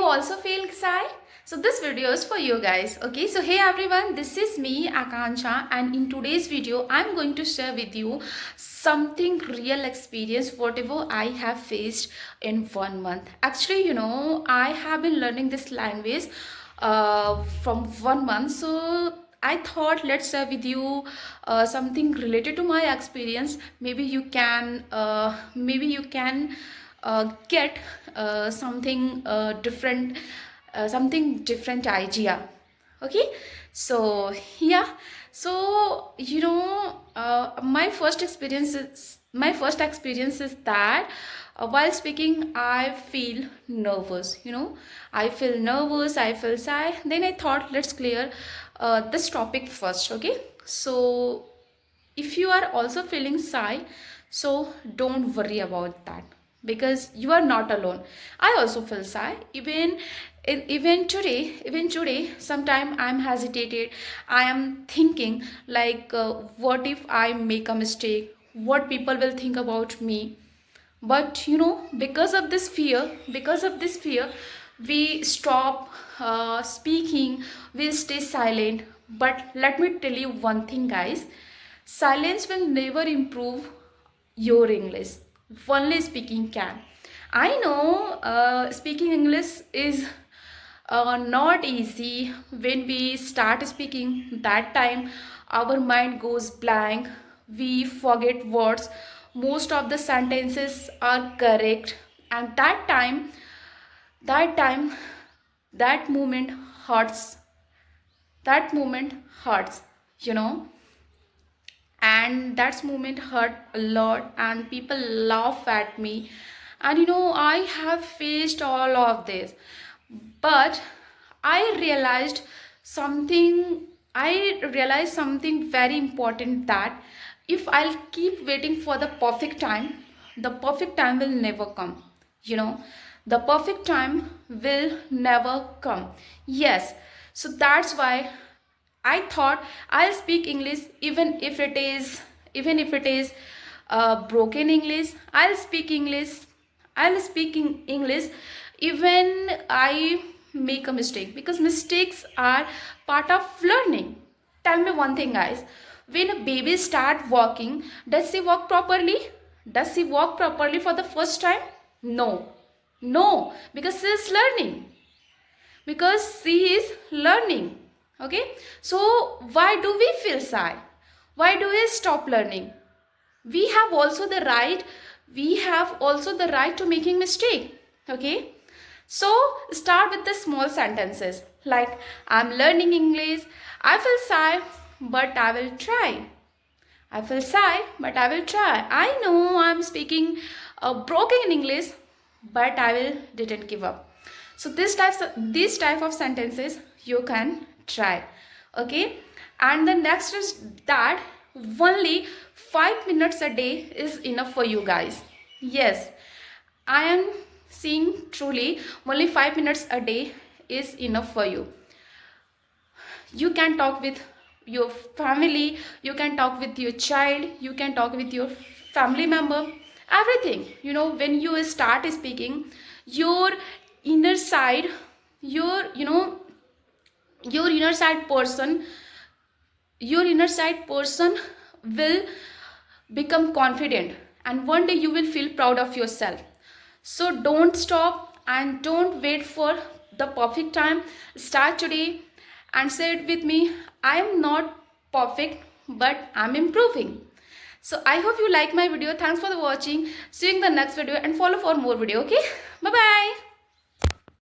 also feel shy? So this video is for you guys. Okay, so hey everyone, this is me Akansha, and in today's video I'm going to share with you something real experience whatever I have faced in 1 month. Actually, I have been learning this language from 1 month, so I thought let's share with you something related to my experience. Maybe you can get something different idea. Okay, so yeah, so my first experience is that while speaking I feel nervous. I feel nervous, I feel shy. Then I thought let's clear this topic first. Okay, so if you are also feeling shy, so don't worry about that, because you are not alone. I also feel shy. Even today sometime I'm hesitated. I am thinking like, what if I make a mistake, what people will think about me. But because of this fear we stop speaking, we stay silent. But let me tell you one thing, guys: silence will never improve your English. Only speaking can. I know speaking English is not easy. When we start speaking, that time our mind goes blank. We forget words. Most of the sentences are correct, and that time, that moment hurts. That moment hurts. You know and that moment hurt a lot, and people laugh at me. And I have faced all of this. But i something I realized something very important, that if I'll keep waiting for the perfect time, the perfect time will never come. you know the perfect time will never come. Yes, so that's why I thought I'll speak English, even if it is broken English. I'll speak in English even I make a mistake, because mistakes are part of learning. Tell me one thing, guys. When a baby start walking, does she walk properly? Does she walk properly for the first time? No. No, because she is learning. Okay, so why do we feel shy? Why do we stop learning? We have also the right to making mistake. Okay, so start with the small sentences like, I'm learning English, I feel shy, but I will try. I know I'm speaking broken English, but I will didn't give up. So these type of sentences you can try. Okay, and the next is that only 5 minutes a day is enough for you, guys. Yes, I am seeing truly only 5 minutes a day is enough for you. You can talk with your family, you can talk with your child, you can talk with your family member, everything. When you start speaking, your inner side your you know your inner side person will become confident, and one day you will feel proud of yourself. So don't stop and don't wait for the perfect time. Start today and say it with me: I am not perfect, but I'm improving. So I hope you like my video. Thanks for the watching. See you in the next video, and follow for more video. Okay, bye bye.